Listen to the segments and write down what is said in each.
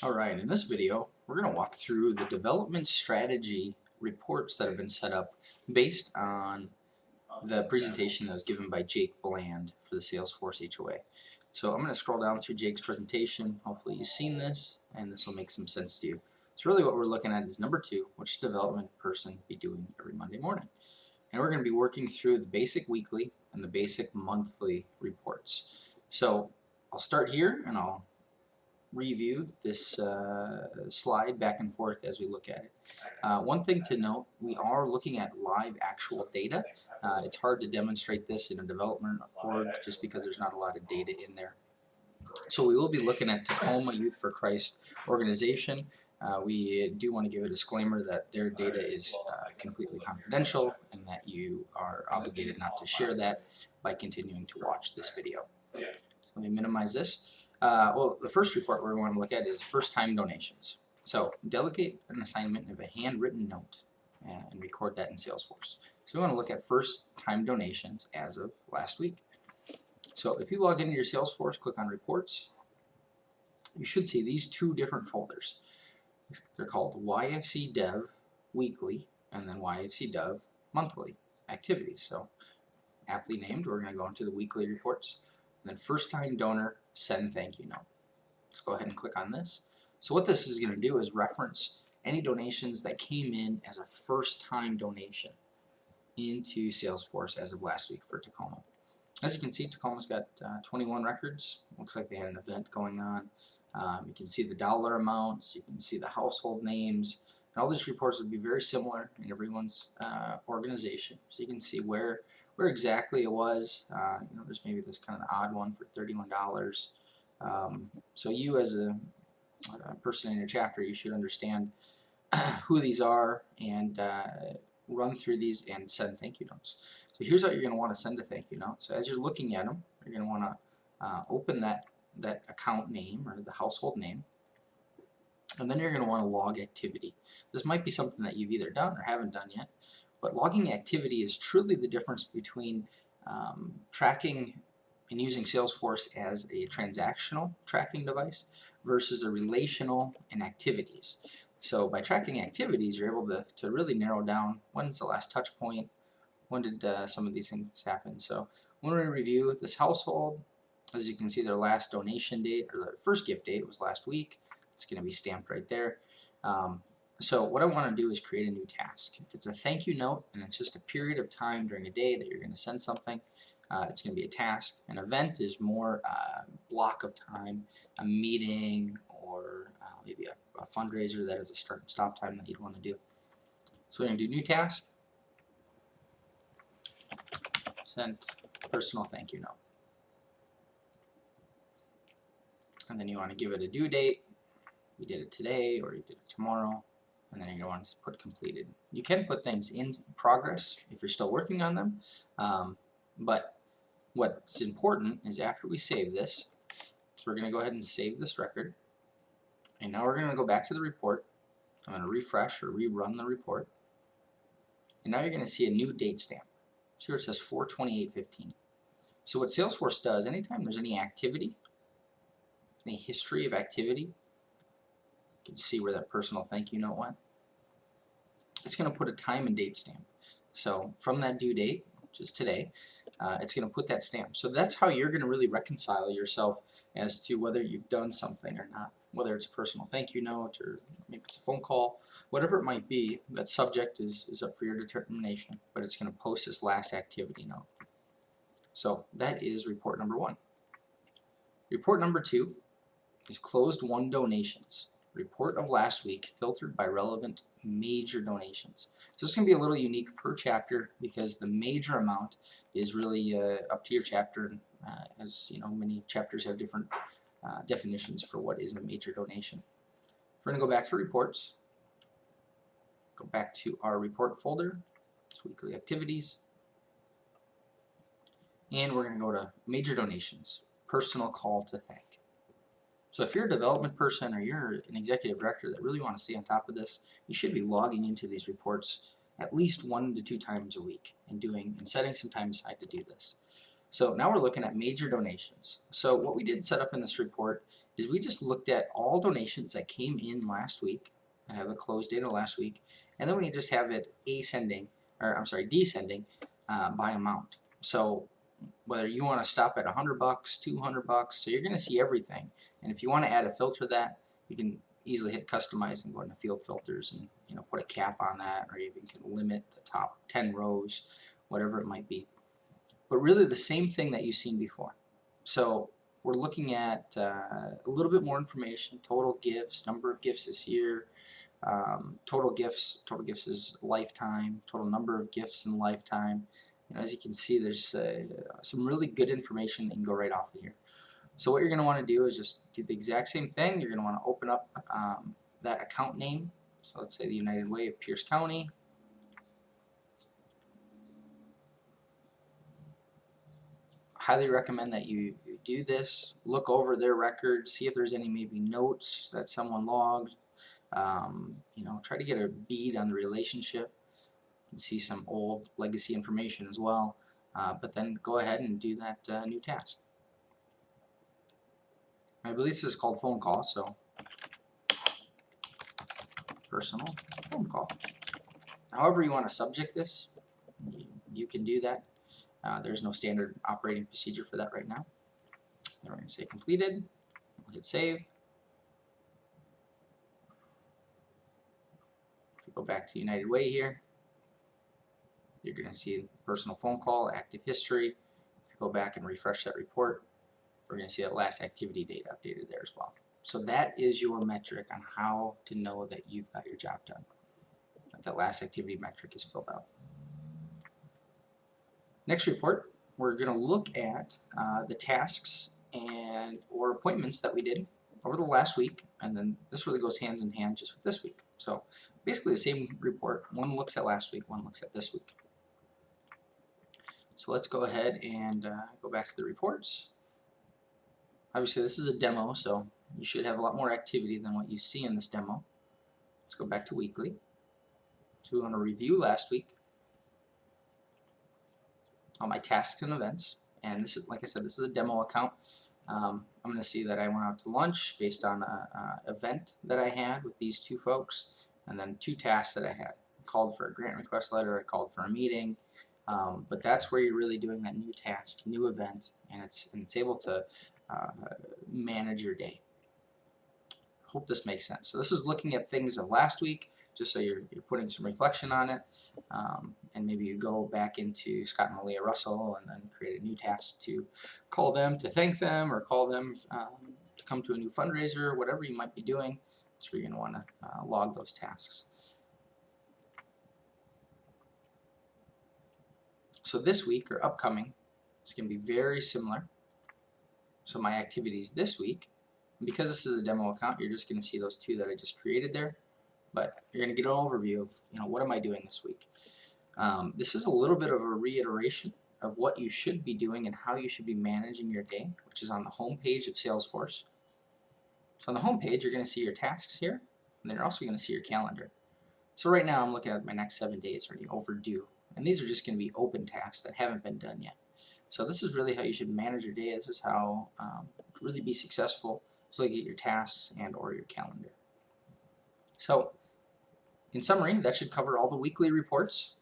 Alright, in this video, we're going to walk through the development strategy reports that have been set up based on the presentation that was given by Jake Bland for the Salesforce HOA. So I'm going to scroll down through Jake's presentation. Hopefully you've seen this, and this will make some sense to you. So really what we're looking at is number 2, what should a development person be doing every Monday morning? And we're going to be working through the basic weekly and the basic monthly reports. So I'll start here, and I'll review this slide back and forth as we look at it. One thing to note, we are looking at live actual data. It's hard to demonstrate this in a development org just because there's not a lot of data in there. So we will be looking at Tacoma Youth for Christ organization. We do want to give a disclaimer that their data is completely confidential and that you are obligated not to share that by continuing to watch this video. So let me minimize this. Well, the first report we're going to look at is first-time donations. So delegate an assignment of a handwritten note and record that in Salesforce. So we want to look at first-time donations as of last week. So if you log into your Salesforce, click on reports, you should see these two different folders. They're called YFC Dev Weekly and then YFC Dev Monthly Activities. So aptly named, we're going to go into the weekly reports. And then first-time donor send thank you note. Let's go ahead and click on this. So what this is going to do is reference any donations that came in as a first-time donation into Salesforce as of last week for Tacoma. As you can see, Tacoma's got 21 records. Looks like they had an event going on. You can see the dollar amounts, you can see the household names, and all these reports would be very similar in everyone's organization. So you can see where exactly it was. There's maybe this kind of odd one for $31. So you as a person in your chapter, you should understand who these are and run through these and send thank you notes. So here's how you're going to want to send a thank you note. So as you're looking at them, you're going to want to open that account name or the household name, and then you're going to want to log activity. This might be something that you've either done or haven't done yet, but logging activity is truly the difference between tracking and using Salesforce as a transactional tracking device versus a relational and activities. So by tracking activities, you're able to really narrow down when's the last touch point, when did some of these things happen. So when we review this household, as you can see, their last donation date, or their first gift date, was last week. It's going to be stamped right there. So what I want to do is create a new task. If it's a thank you note and it's just a period of time during a day that you're going to send something, it's going to be a task. An event is more block of time, a meeting, or maybe a fundraiser that has a start and stop time that you'd want to do. So we're going to do new task, send personal thank you note. And then you want to give it a due date. You did it today or you did it tomorrow, and then you're going to want to put completed. You can put things in progress if you're still working on them, but what's important is after we save this, so we're going to go ahead and save this record, and now we're going to go back to the report. I'm going to refresh or rerun the report, and now you're going to see a new date stamp. See where it says 4/28/15. So what Salesforce does, anytime there's any activity, any history of activity, you can see where that personal thank you note went. It's going to put a time and date stamp. So from that due date, which is today, it's going to put that stamp. So that's how you're going to really reconcile yourself as to whether you've done something or not. Whether it's a personal thank you note or maybe it's a phone call, whatever it might be, that subject is up for your determination, but it's going to post this last activity note. So that is report number 1. Report number 2 is closed won donations. Report of last week filtered by relevant major donations. So this is going to be a little unique per chapter because the major amount is really up to your chapter. As you know, many chapters have different definitions for what is a major donation. We're going to go back to reports, go back to our report folder, it's weekly activities, and we're going to go to major donations, personal call to thank. So if you're a development person or you're an executive director that really want to stay on top of this, you should be logging into these reports at least 1 to 2 times a week and setting some time aside to do this. So now we're looking at major donations. So what we did set up in this report is we just looked at all donations that came in last week and have a close date of last week, and then we just have it descending by amount. So whether you want to stop at $100, $200, so you're going to see everything. And if you want to add a filter to that, you can easily hit customize and go into field filters and put a cap on that, or even can limit the top 10 rows, whatever it might be. But really the same thing that you've seen before. So we're looking at a little bit more information: total gifts, number of gifts this year, total gifts is lifetime, total number of gifts in lifetime. As you can see, there's some really good information that you can go right off of here. So what you're going to want to do is just do the exact same thing. You're going to want to open up that account name. So let's say the United Way of Pierce County. Highly recommend that you do this. Look over their records, see if there's any maybe notes that someone logged. Try to get a bead on the relationship. You can see some old legacy information as well, but then go ahead and do that new task. I believe this is called phone call, so personal phone call. However you want to subject this, you can do that. There's no standard operating procedure for that right now. And we're going to say completed. We'll hit save. If we go back to United Way here, you're going to see personal phone call, active history. If you go back and refresh that report, we're going to see that last activity date updated there as well. So that is your metric on how to know that you've got your job done. That last activity metric is filled out. Next report, we're going to look at the tasks or appointments that we did over the last week, and then this really goes hand in hand just with this week. So basically the same report. One looks at last week, one looks at this week. So let's go ahead and go back to the reports. Obviously this is a demo, so you should have a lot more activity than what you see in this demo. Let's go back to weekly. So we want to review last week, all my tasks and events, and this is, like I said, this is a demo account. I'm going to see that I went out to lunch based on an event that I had with these two folks, and then two tasks that I had. I called for a grant request letter, I called for a meeting, but that's where you're really doing that new task, new event, and it's able to manage your day. Hope this makes sense. So this is looking at things of last week, just so you're putting some reflection on it, and maybe you go back into Scott and Malia Russell and then create a new task to call them to thank them, or call them to come to a new fundraiser, whatever you might be doing. So you're going to want to log those tasks. So this week, or upcoming, it's going to be very similar. So my activities this week, because this is a demo account, you're just going to see those two that I just created there, but you're going to get an overview of what am I doing this week. This is a little bit of a reiteration of what you should be doing and how you should be managing your day, which is on the home page of Salesforce. So on the home page, you're going to see your tasks here, and then you're also going to see your calendar. So right now I'm looking at my next 7 days already overdue, and these are just going to be open tasks that haven't been done yet. So this is really how you should manage your day. This is how to really be successful. So look at your tasks and or your calendar. So in summary, that should cover all the weekly reports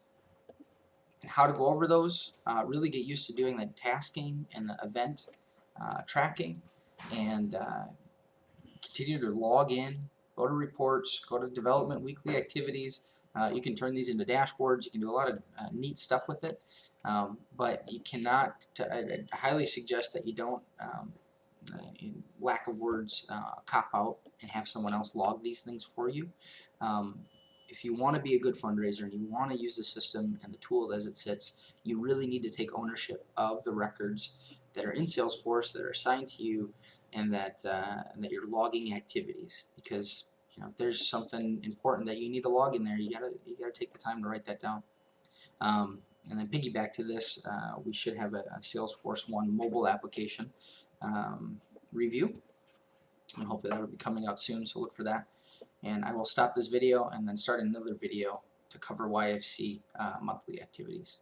and how to go over those. Really get used to doing the tasking and the event tracking, and continue to log in, go to reports, go to development weekly activities. You can turn these into dashboards. You can do a lot of neat stuff with it, but you cannot, I highly suggest that you don't, in lack of words, cop out and have someone else log these things for you. If you want to be a good fundraiser and you want to use the system and the tool as it sits, you really need to take ownership of the records that are in Salesforce, that are assigned to you, and that you're logging activities. Because if there's something important that you need to log in there, you gotta take the time to write that down. And then piggyback to this, we should have a Salesforce One mobile application review, and hopefully that will be coming out soon, so look for that. And I will stop this video and then start another video to cover YFC monthly activities.